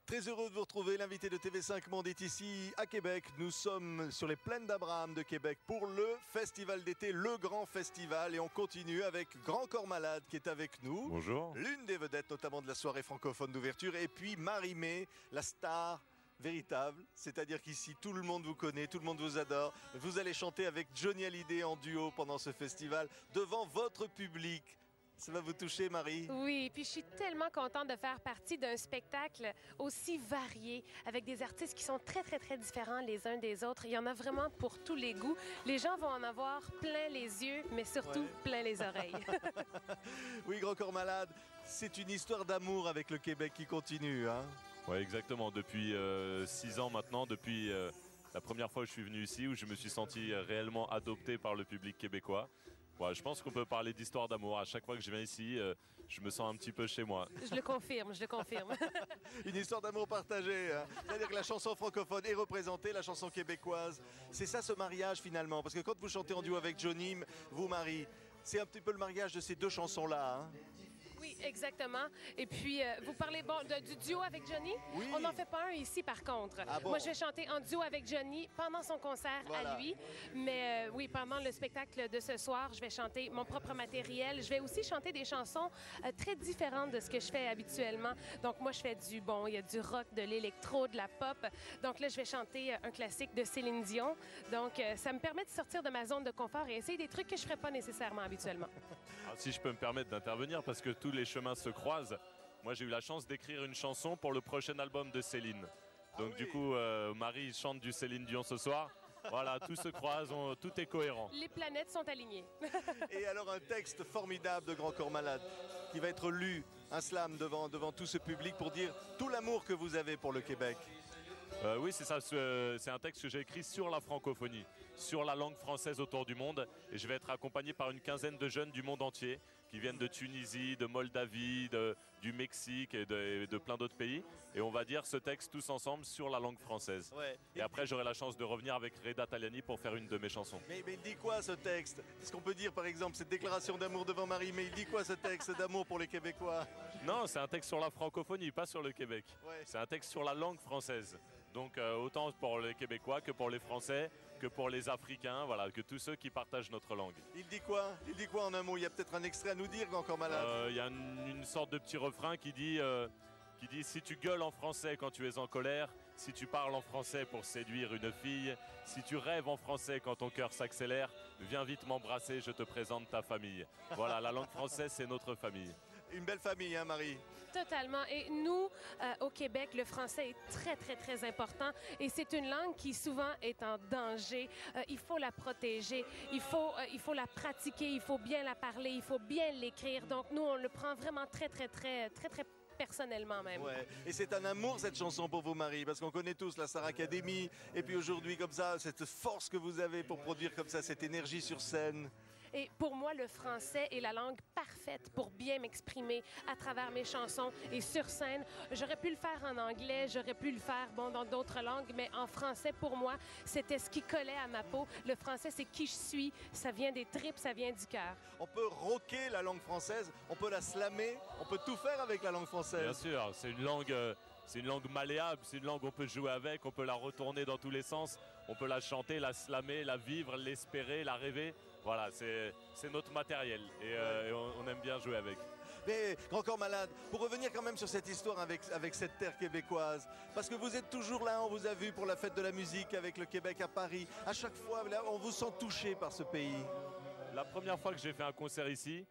Très heureux de vous retrouver. L'invité de TV5 Monde est ici à Québec. Nous sommes sur les plaines d'Abraham de Québec pour le festival d'été, le grand festival. Et on continue avec Grand Corps Malade qui est avec nous. Bonjour. L'une des vedettes notamment de la soirée francophone d'ouverture. Et puis Marie-Mé, la star véritable. C'est-à-dire qu'ici tout le monde vous connaît, tout le monde vous adore. Vous allez chanter avec Johnny Hallyday en duo pendant ce festival devant votre public. Ça va vous toucher, Marie? Oui, puis je suis tellement contente de faire partie d'un spectacle aussi varié, avec des artistes qui sont très, très, très différents les uns des autres. Il y en a vraiment pour tous les goûts. Les gens vont en avoir plein les yeux, mais surtout plein les oreilles. Oui, Grand Corps Malade, c'est une histoire d'amour avec le Québec qui continue, hein? Oui, exactement. Depuis 6 ans maintenant, depuis la première fois que je suis venu ici, où je me suis senti réellement adopté par le public québécois. Ouais, je pense qu'on peut parler d'histoire d'amour. À chaque fois que je viens ici, je me sens un petit peu chez moi. Je le confirme, je le confirme. Une histoire d'amour partagée, hein. C'est-à-dire que la chanson francophone est représentée, la chanson québécoise. C'est ça ce mariage finalement. Parce que quand vous chantez en duo avec Johnny, vous, Marie, c'est un petit peu le mariage de ces deux chansons-là, hein. Oui, exactement. Et puis, vous parlez du duo avec Johnny? Oui. On n'en fait pas un ici, par contre. Ah bon? Moi, je vais chanter en duo avec Johnny pendant son concert à lui. Mais oui, pendant le spectacle de ce soir, je vais chanter mon propre matériel. Je vais aussi chanter des chansons très différentes de ce que je fais habituellement. Donc, moi, je fais il y a du rock, de l'électro, de la pop. Donc là, je vais chanter un classique de Céline Dion. Donc, ça me permet de sortir de ma zone de confort et essayer des trucs que je ne ferais pas nécessairement habituellement. Alors, si je peux me permettre d'intervenir, parce que tous les chemins se croisent, moi j'ai eu la chance d'écrire une chanson pour le prochain album de Céline. Donc du coup, Marie chante du Céline Dion ce soir. Voilà, tout se croise, tout est cohérent. Les planètes sont alignées. Et alors un texte formidable de Grand Corps Malade qui va être lu, un slam devant tout ce public pour dire tout l'amour que vous avez pour le Québec. Oui, c'est ça. C'est un texte que j'ai écrit sur la francophonie, sur la langue française autour du monde. Et je vais être accompagné par une quinzaine de jeunes du monde entier qui viennent de Tunisie, de Moldavie, du Mexique et de plein d'autres pays. Et on va dire ce texte tous ensemble sur la langue française. Ouais. Et après, j'aurai la chance de revenir avec Reda Taliani pour faire une de mes chansons. Mais il dit quoi ce texte? Est-ce qu'on peut dire par exemple cette déclaration d'amour devant Marie? Mais il dit quoi ce texte d'amour pour les Québécois? Non, c'est un texte sur la francophonie, pas sur le Québec. Ouais. C'est un texte sur la langue française. Donc autant pour les Québécois que pour les Français, que pour les Africains, voilà, que tous ceux qui partagent notre langue. Il dit quoi? Il dit quoi en un mot? Il y a peut-être un extrait à nous dire, Grand Corps Malade. Il y a une sorte de petit refrain qui dit si tu gueules en français quand tu es en colère, si tu parles en français pour séduire une fille, si tu rêves en français quand ton cœur s'accélère, viens vite m'embrasser, je te présente ta famille. Voilà, la langue française, c'est notre famille. Une belle famille, hein, Marie? Totalement. Et nous, au Québec, le français est très, très, très important. Et c'est une langue qui souvent est en danger. Il faut la protéger. Il faut la pratiquer. Il faut bien la parler. Il faut bien l'écrire. Donc, nous, on le prend vraiment très, très, très, très, très personnellement même. Ouais. Et c'est un amour cette chanson pour vous, Marie, parce qu'on connaît tous la Star Academy. Et puis aujourd'hui, comme ça, cette force que vous avez pour produire comme ça, cette énergie sur scène. Et pour moi, le français est la langue parfaite pour bien m'exprimer à travers mes chansons et sur scène. J'aurais pu le faire en anglais, j'aurais pu le faire dans d'autres langues, mais en français, pour moi, c'était ce qui collait à ma peau. Le français, c'est qui je suis, ça vient des tripes, ça vient du cœur. On peut rocker la langue française, on peut la slammer, on peut tout faire avec la langue française. Bien sûr, c'est une langue malléable, c'est une langue qu'on peut jouer avec, on peut la retourner dans tous les sens, on peut la chanter, la slammer, la vivre, l'espérer, la rêver. Voilà, c'est notre matériel et on aime bien jouer avec. Mais Grand Corps Malade, pour revenir quand même sur cette histoire avec cette terre québécoise, parce que vous êtes toujours là, on vous a vu pour la fête de la musique avec le Québec à Paris. À chaque fois, là, on vous sent touché par ce pays. La première fois que j'ai fait un concert ici,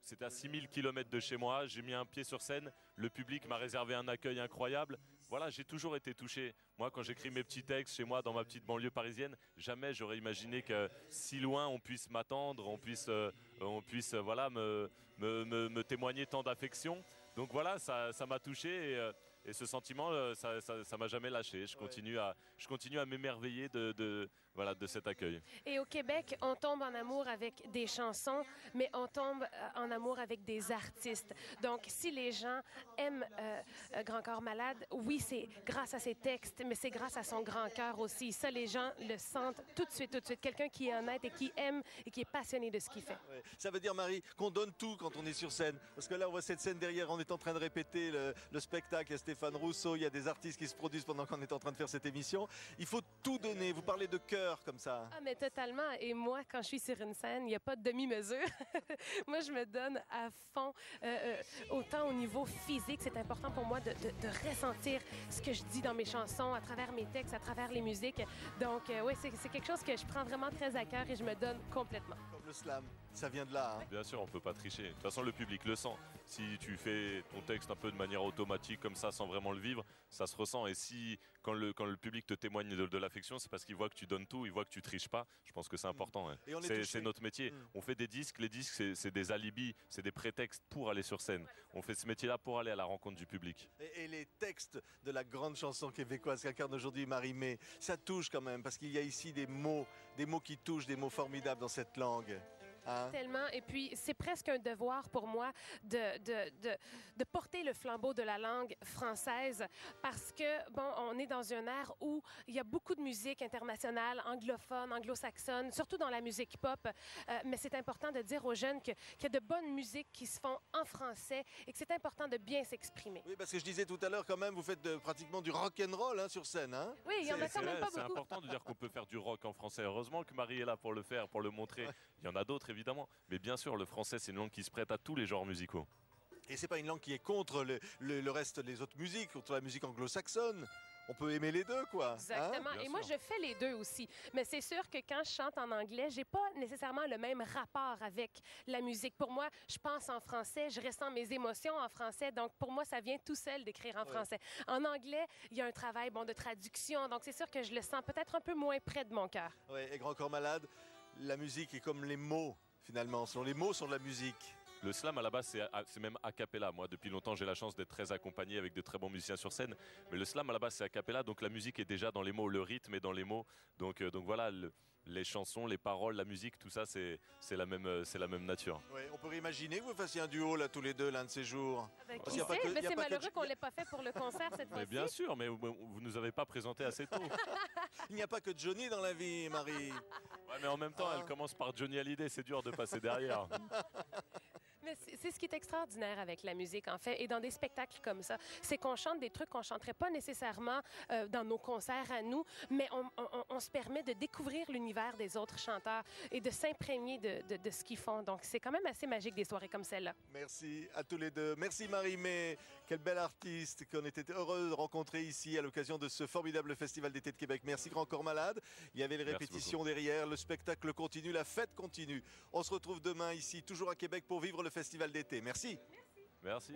c'était à 6000 km de chez moi, j'ai mis un pied sur scène, le public m'a réservé un accueil incroyable. Voilà, j'ai toujours été touché. Moi, quand j'écris mes petits textes chez moi, dans ma petite banlieue parisienne, jamais j'aurais imaginé que si loin on puisse m'attendre, on puisse voilà, me témoigner tant d'affection. Donc voilà, ça m'a touché et ce sentiment, ça m'a jamais lâché. Je continue à m'émerveiller de voilà, de cet accueil. Et au Québec, on tombe en amour avec des chansons, mais on tombe en amour avec des artistes. Donc, si les gens aiment Grand Corps Malade, oui, c'est grâce à ses textes, mais c'est grâce à son grand cœur aussi. Ça, les gens le sentent tout de suite, tout de suite. Quelqu'un qui est honnête et qui aime et qui est passionné de ce qu'il fait. Ouais. Ça veut dire, Marie, qu'on donne tout quand on est sur scène. Parce que là, on voit cette scène derrière, on est en train de répéter le spectacle. Il y a Stéphane Rousseau, il y a des artistes qui se produisent pendant qu'on est en train de faire cette émission. Il faut tout donner. Vous parlez de cœur comme ça. Ah, mais totalement. Et moi, quand je suis sur une scène, il n'y a pas de demi-mesure. Moi, je me donne à fond. Autant au niveau physique, c'est important pour moi de ressentir ce que je dis dans mes chansons, à travers mes textes, à travers les musiques. Donc, oui, c'est quelque chose que je prends vraiment très à cœur et je me donne complètement. Comme le slam, ça vient de là. Hein. Bien sûr, on ne peut pas tricher. De toute façon, le public le sent. Si tu fais ton texte un peu de manière automatique, comme ça, sans vraiment le vivre, ça se ressent. Et si, quand le public te témoigne de l'affection, c'est parce qu'il voit que tu donnes tout, il voit que tu triches pas. Je pense que c'est important. Hein. C'est notre métier. On fait des disques. Les disques, c'est des alibis, c'est des prétextes pour aller sur scène. On fait ce métier-là pour aller à la rencontre du public. Et les textes de la grande chanson québécoise qu'incarne aujourd'hui Marie-Mé, ça touche quand même, parce qu'il y a ici des mots qui touchent, des mots formidables dans cette langue. Hein? Tellement. Et puis, c'est presque un devoir pour moi de porter le flambeau de la langue française parce que, bon, on est dans un ère où il y a beaucoup de musique internationale, anglophone, anglo-saxonne, surtout dans la musique pop. Mais c'est important de dire aux jeunes qu'il y a de bonnes musiques qui se font en français et que c'est important de bien s'exprimer. Oui, parce que je disais tout à l'heure, quand même, vous faites pratiquement du rock'n'roll hein, sur scène. Hein? Oui, il y en a quand même pas C'est beaucoup. important de dire qu'on peut faire du rock en français. Heureusement que Marie est là pour le faire, pour le montrer. Il y en a d'autres, évidemment. Mais bien sûr, le français, c'est une langue qui se prête à tous les genres musicaux. Et c'est pas une langue qui est contre le reste des autres musiques, contre la musique anglo-saxonne. On peut aimer les deux, quoi. Exactement. Hein? Et moi, je fais les deux aussi. Mais c'est sûr que quand je chante en anglais, j'ai pas nécessairement le même rapport avec la musique. Pour moi, je pense en français, je ressens mes émotions en français. Donc, pour moi, ça vient tout seul d'écrire en français. En anglais, il y a un travail de traduction. Donc, c'est sûr que je le sens peut-être un peu moins près de mon cœur. Oui, et Grand Corps Malade, la musique est comme les mots, finalement. Les mots sont de la musique. Le slam, à la base, c'est même a cappella. Moi, depuis longtemps, j'ai la chance d'être très accompagné avec de très bons musiciens sur scène. Mais le slam, à la base, c'est a cappella. Donc, la musique est déjà dans les mots. Le rythme est dans les mots. Donc voilà, les chansons, les paroles, la musique, tout ça, c'est la même nature. Oui, on pourrait imaginer que vous fassiez un duo, là, tous les deux, l'un de ces jours. Qui sait? Mais c'est malheureux qu'on ne l'ait pas fait pour le concert cette fois-ci. Bien sûr, mais vous ne nous avez pas présenté assez tôt. Il n'y a pas que Johnny dans la vie, Marie. Ouais, mais en même temps, elle commence par Johnny Hallyday. C'est dur de passer derrière. Mais c'est ce qui est extraordinaire avec la musique, en fait, et dans des spectacles comme ça. C'est qu'on chante des trucs qu'on ne chanterait pas nécessairement dans nos concerts à nous, mais on se permet de découvrir l'univers des autres chanteurs et de s'imprégner de ce qu'ils font. Donc, c'est quand même assez magique des soirées comme celle-là. Merci à tous les deux. Merci Marie-Mé. Quelle belle artiste qu'on était heureux de rencontrer ici à l'occasion de ce formidable Festival d'été de Québec. Merci Grand Corps Malade. Il y avait les répétitions derrière, le spectacle continue, la fête continue. On se retrouve demain ici, toujours à Québec, pour vivre le Festival d'été. Merci. Merci.